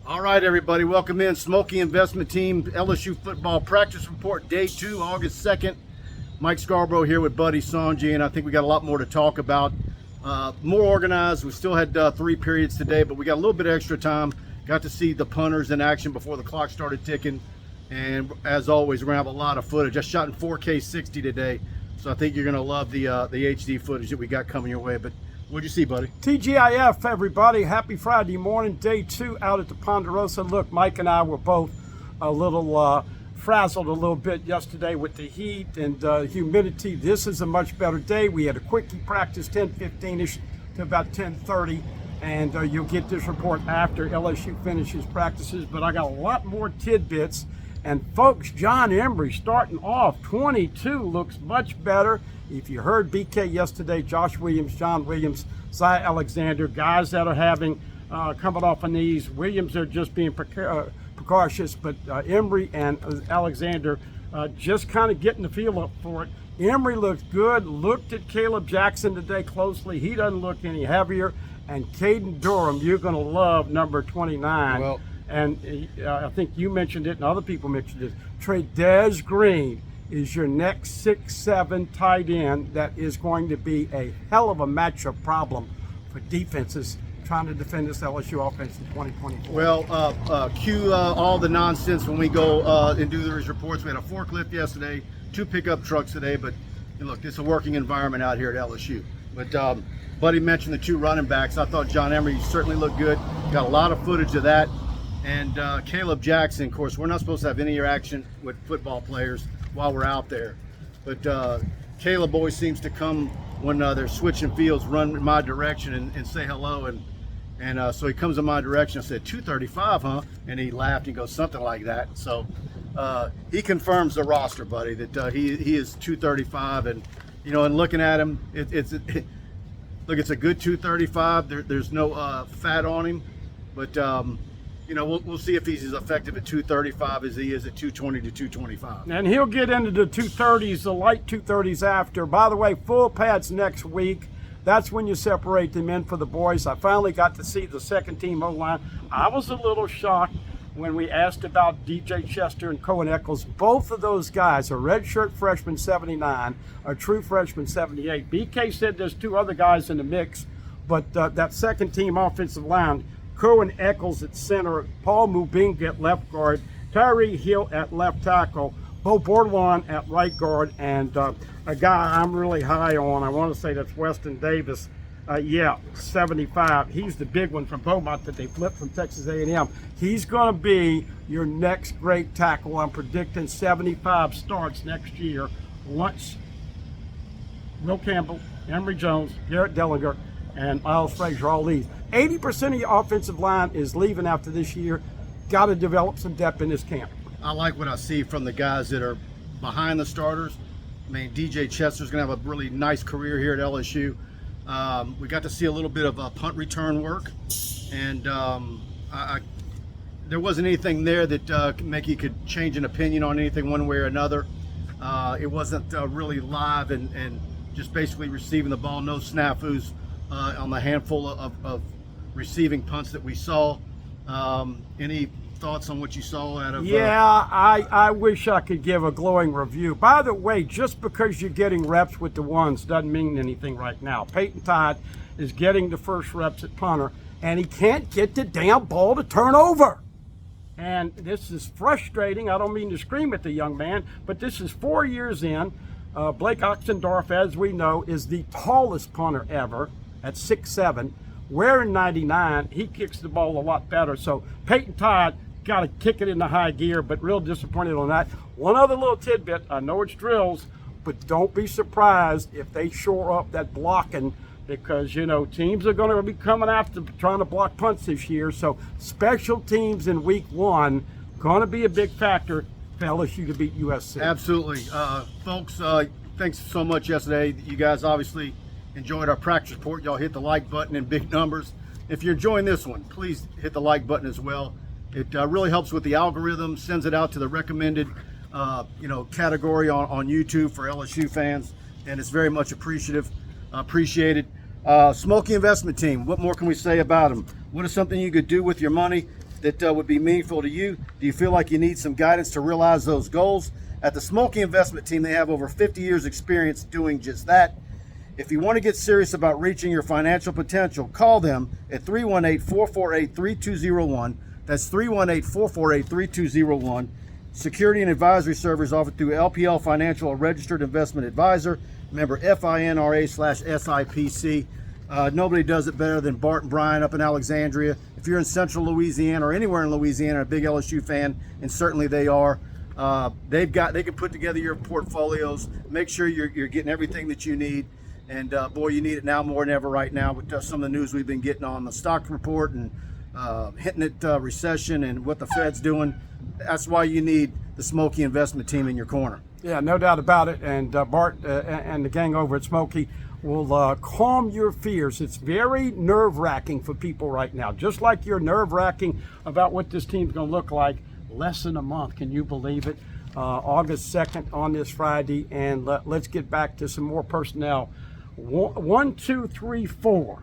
All right, everybody, welcome in. Schmolke Investment Team, LSU Football Practice Report, Day 2, August 2nd. Mike Scarborough here with Buddy Songy, and I think we got a lot more to talk about. More organized. We still had 3 periods today, but we got a little bit of extra time. Got to see the punters in action before the clock started ticking. And as always, we're going to have a lot of footage. I shot in 4K 60 today, so I think you're going to love the HD footage that we got coming your way. But what'd you see, buddy? TGIF, everybody. Happy Friday morning, day 2 out at the Ponderosa. Look, Mike and I were both a little frazzled a little bit yesterday with the heat and humidity. This is a much better day. We had a quickie practice, 10:15-ish to about 10:30, and you'll get this report after LSU finishes practices. But I got a lot more tidbits. And folks, John Emery starting off 22 looks much better. If you heard BK yesterday, Josh Williams, John Williams, Zy Alexander, guys that are having coming off of knees. Williams are just being precautious, but Emery and Alexander just kind of getting the feel up for it. Emery looks good. Looked at Caleb Jackson today closely. He doesn't look any heavier. And Caden Durham, you're going to love number 29. Well, and I think you mentioned it and other people mentioned it. Trey Green is your next 6'7" tight end that is going to be a hell of a matchup problem for defenses trying to defend this LSU offense in 2024. Well, cue all the nonsense when we go and do these reports. We had a forklift yesterday, 2 pickup trucks today, but look, it's a working environment out here at LSU. But Buddy mentioned the 2 running backs. I thought John Emery certainly looked good. Got a lot of footage of that. And Caleb Jackson, of course, we're not supposed to have any interaction with football players while we're out there. But Caleb always seems to come when they're switching fields, run in my direction and say hello. And so he comes in my direction. I said, 235, huh? And he laughed. He goes, something like that. So he confirms the roster, buddy, that he is 235. And, and looking at him, look, it's a good 235. There's no fat on him. But, we'll see if he's as effective at 235 as he is at 220 to 225. And he'll get into the 230s, the light 230s after. By the way, full pads next week. That's when you separate them in for the boys. I finally got to see the second team O-line. I was a little shocked when we asked about DJ Chester and Cohen Eccles. Both of those guys are redshirt freshman 79, a true freshman 78. BK said there's 2 other guys in the mix, but that second team offensive line, Cohen Eccles at center, Paul Mubinga at left guard, Tyree Hill at left tackle, Bo Bordelon at right guard, and a guy I'm really high on, I want to say that's Weston Davis. 75. He's the big one from Beaumont that they flipped from Texas A&M. He's going to be your next great tackle. I'm predicting 75 starts next year once Will Campbell, Emory Jones, Garrett Dellinger, and Miles Frazier all leave. 80% of your offensive line is leaving after this year. Got to develop some depth in this camp. I like what I see from the guys that are behind the starters. I mean, DJ Chester's going to have a really nice career here at LSU. We got to see a little bit of punt return work, and there wasn't anything there that you could change an opinion on anything one way or another. It wasn't really live and just basically receiving the ball, no snafus on the handful of receiving punts that we saw. Any thoughts on what you saw out of? Yeah, I wish I could give a glowing review. By the way, just because you're getting reps with the ones doesn't mean anything right now. Peyton Todd is getting the first reps at punter, and he can't get the damn ball to turn over. And this is frustrating. I don't mean to scream at the young man, but this is 4 years in. Blake Oxendorf, as we know, is the tallest punter ever at 6'7". Wearing 99, he kicks the ball a lot better. So Peyton Todd got to kick it into high gear, but real disappointed on that. One other little tidbit, I know it's drills, but don't be surprised if they shore up that blocking, because, teams are going to be coming after trying to block punts this year. So special teams in week 1 going to be a big factor for LSU to beat USC. Absolutely. Folks, thanks so much yesterday. You guys obviously enjoyed our practice report. Y'all hit the like button in big numbers. If you're enjoying this one, please hit the like button as well. It really helps with the algorithm, sends it out to the recommended category on YouTube for LSU fans, and it's very much appreciated. Schmolke Investment Team, what more can we say about them? What is something you could do with your money? that would be meaningful to you? Do you feel like you need some guidance to realize those goals? At the Schmolke Investment Team, they have over 50 years experience doing just that. If you want to get serious about reaching your financial potential, call them at 318-448-3201. That's 318-448-3201. Security and advisory services offered through LPL Financial, a registered investment advisor, member FINRA/SIPC. Nobody does it better than Bart and Brian up in Alexandria. If you're in central Louisiana or anywhere in Louisiana, a big LSU fan, and certainly they are, they can put together your portfolios, make sure you're getting everything that you need. And boy, you need it now more than ever right now with some of the news we've been getting on the stock report and hitting it recession and what the Fed's doing. That's why you need the Schmolke Investment Team in your corner. Yeah, no doubt about it. And Bart and the gang over at Schmolke will calm your fears. It's very nerve-wracking for people right now, just like you're nerve-wracking about what this team's going to look like less than a month. Can you believe it? August 2nd on this Friday. And let's get back to some more personnel. 1, 2, 3, 4.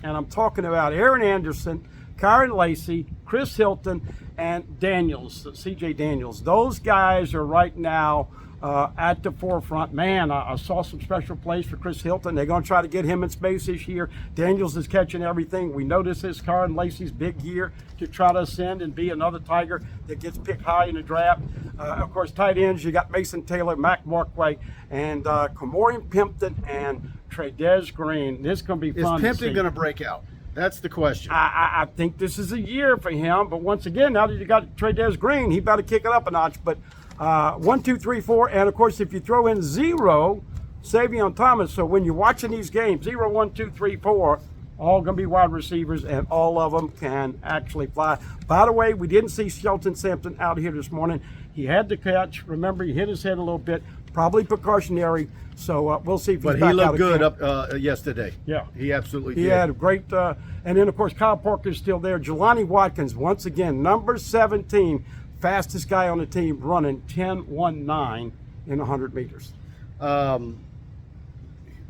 And I'm talking about Aaron Anderson, Kyron Lacey, Chris Hilton, and Daniels, CJ Daniels. Those guys are right now at the forefront. Man, I saw some special plays for Chris Hilton. They're going to try to get him in space this year. Daniels is catching everything. We know this is Kyron Lacey's big year to try to ascend and be another Tiger that gets picked high in the draft. Of course, tight ends, you got Mason Taylor, Mac Markway, and Kamorian Pimpton and Trey'Dez Green. This is going to be fun. Is Pimpton going to break out? That's the question. I think this is a year for him, but once again, now that you got Trey'Dez Green, he better kick it up a notch. But 1, 2, 3, 4, and of course, if you throw in 0, Savion Thomas. So when you're watching these games, 0, 1, 2, 3, 4, all going to be wide receivers, and all of them can actually fly. By the way, we didn't see Shelton Sampson out here this morning. He had to catch. Remember, he hit his head a little bit, probably precautionary. So we'll see if he's back out. But he looked good up yesterday. Yeah. He absolutely did. He had a great, and then, of course, Kyle Parker's still there. Jelani Watkins, once again, number 17, fastest guy on the team, running 10.19 in 100 meters.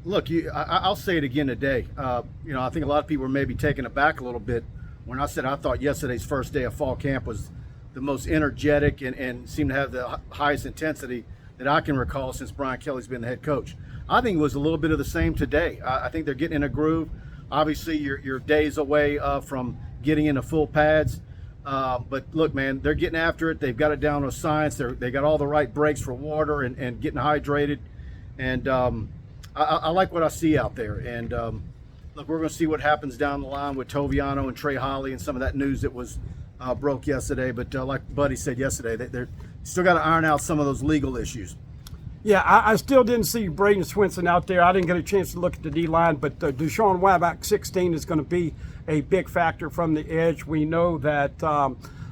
Look, I'll say it again today. I think a lot of people were maybe taken aback a little bit when I said I thought yesterday's first day of fall camp was the most energetic and seemed to have the highest intensity that I can recall since Brian Kelly's been the head coach. I think it was a little bit of the same today. I think they're getting in a groove. Obviously, you're days away from getting into full pads. But look, man, they're getting after it. They've got it down to science. They got all the right breaks for water and getting hydrated. And I like what I see out there. And look, we're going to see what happens down the line with Toviano and Trey Holly and some of that news that was broke yesterday. But like Buddy said yesterday, they're still got to iron out some of those legal issues. Yeah, I still didn't see Braden Swinson out there. I didn't get a chance to look at the D-line, but Deshaun Waback, 16, is going to be a big factor from the edge. We know that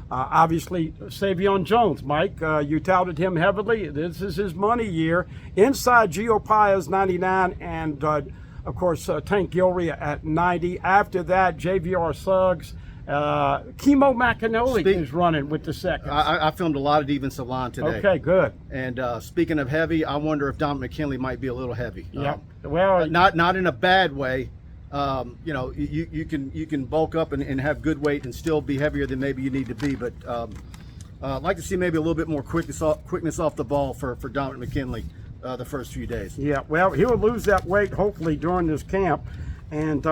obviously Savion Jones, Mike, you touted him heavily. This is his money year. Inside, Gio Paez, 99, and of course Tank Gilroy at 90. After that, JVR Suggs. Kimo McAnally is running with the second. I filmed a lot of defensive line today. Okay, good. And speaking of heavy, I wonder if Dominic McKinley might be a little heavy. Yeah. Well, not in a bad way. You can bulk up and have good weight and still be heavier than maybe you need to be. But I'd like to see maybe a little bit more quickness off the ball for Dominic McKinley the first few days. Yeah. Well, he'll lose that weight hopefully during this camp, and.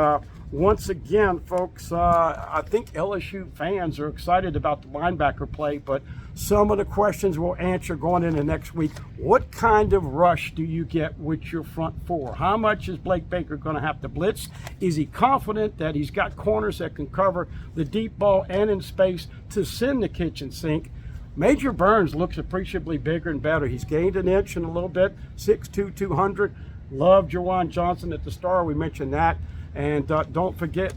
Once again, folks, I think LSU fans are excited about the linebacker play, but some of the questions we'll answer going into next week. What kind of rush do you get with your front four? How much is Blake Baker going to have to blitz? Is he confident that he's got corners that can cover the deep ball and in space to send the kitchen sink? Major Burns looks appreciably bigger and better. He's gained an inch in a little bit, 6'2", 200. Love Jawan Johnson at the star. We mentioned that. And don't forget,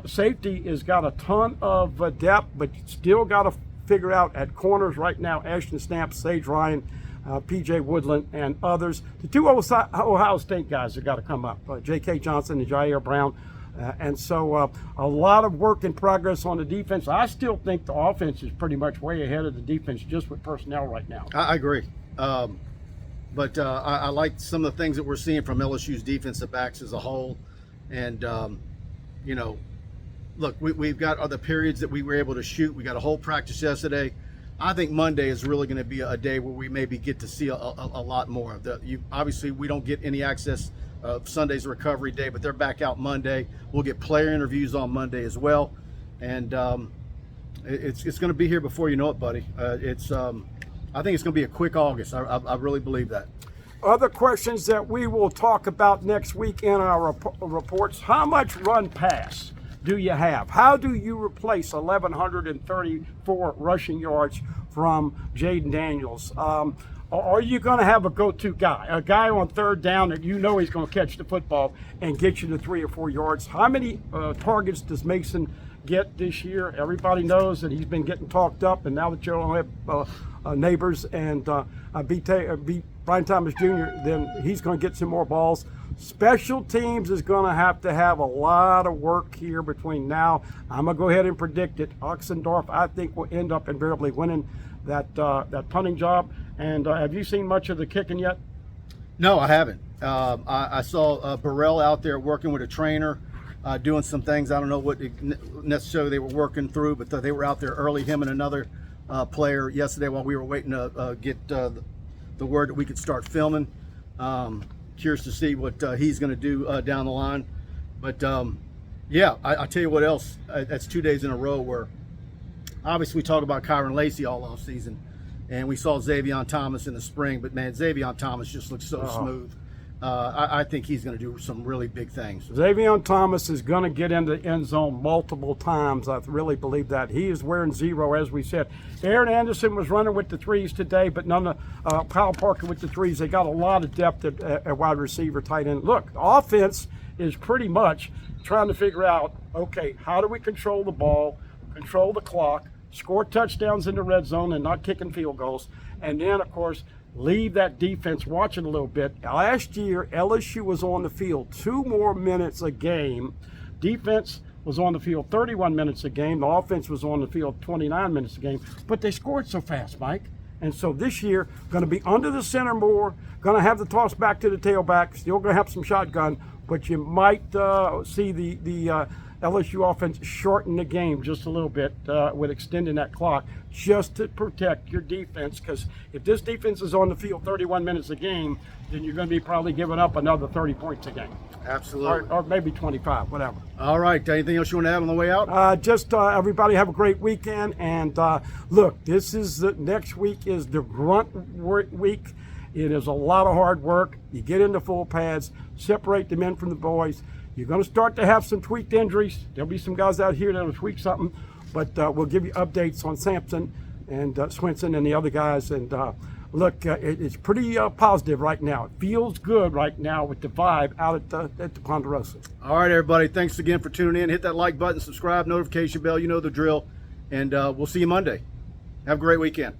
safety has got a ton of depth, but still got to figure out at corners right now, Ashton Stamp, Sage Ryan, P.J. Woodland, and others. The two Ohio State guys have got to come up, J.K. Johnson and Jair Brown. And so a lot of work in progress on the defense. I still think the offense is pretty much way ahead of the defense just with personnel right now. I agree. But I like some of the things that we're seeing from LSU's defensive backs as a whole. And, look, look, we've got other periods that we were able to shoot. We got a whole practice yesterday. I think Monday is really going to be a day where we maybe get to see a lot more. Obviously, we don't get any access of Sunday's recovery day, but they're back out Monday. We'll get player interviews on Monday as well, and it's going to be here before you know it, buddy. I think it's going to be a quick August. I really believe that. Other questions that we will talk about next week in our reports: how much run pass do you have? How do you replace 1,134 rushing yards from Jaden Daniels? Are you going to have a go-to guy, a guy on third down that you know he's going to catch the football and get you to 3 or 4 yards? How many targets does Mason get this year? Everybody knows that he's been getting talked up, and now that you don't have Neighbors and Brian Thomas Jr., then he's going to get some more balls. Special teams is going to have a lot of work here between now. I'm going to go ahead and predict it. Oxendorf, I think, will end up invariably winning that punting job. And have you seen much of the kicking yet? No, I haven't. I saw Burrell out there working with a trainer, doing some things. I don't know what necessarily they were working through, but they were out there early, him and another player yesterday while we were waiting to get the word that we could start filming. Curious to see what he's going to do down the line. But yeah, I tell you what else. That's 2 days in a row where obviously we talk about Kyron Lacey all off season, and we saw Xavion Thomas in the spring. But man, Xavion Thomas just looks so smooth. I think he's going to do some really big things. Xavion Thomas is going to get into the end zone multiple times. I really believe that. He is wearing 0, as we said. Aaron Anderson was running with the 3s today, but none of Kyle Parker with the 3s. They got a lot of depth at wide receiver, tight end. Look, the offense is pretty much trying to figure out, okay, how do we control the ball, control the clock, score touchdowns in the red zone and not kicking field goals, and then, of course, leave that defense watching a little bit. Last year, LSU was on the field 2 more minutes a game. Defense was on the field 31 minutes a game. The offense was on the field 29 minutes a game. But they scored so fast, Mike. And so this year, going to be under the center more, going to have the toss back to the tailback, still going to have some shotgun, but you might see the LSU offense shorten the game just a little bit with extending that clock just to protect your defense, because if this defense is on the field 31 minutes a game, then you're going to be probably giving up another 30 points a game. Absolutely. Or maybe 25, whatever. All right. Anything else you want to add on the way out? Everybody have a great weekend. And look, next week is the grunt week. It is a lot of hard work. You get into full pads, separate the men from the boys. You're going to start to have some tweaked injuries. There'll be some guys out here that will tweak something, but we'll give you updates on Sampson and Swinson and the other guys. And look, it's pretty positive right now. It feels good right now with the vibe out at the Ponderosa. All right, everybody. Thanks again for tuning in. Hit that like button, subscribe, notification bell. You know the drill. And we'll see you Monday. Have a great weekend.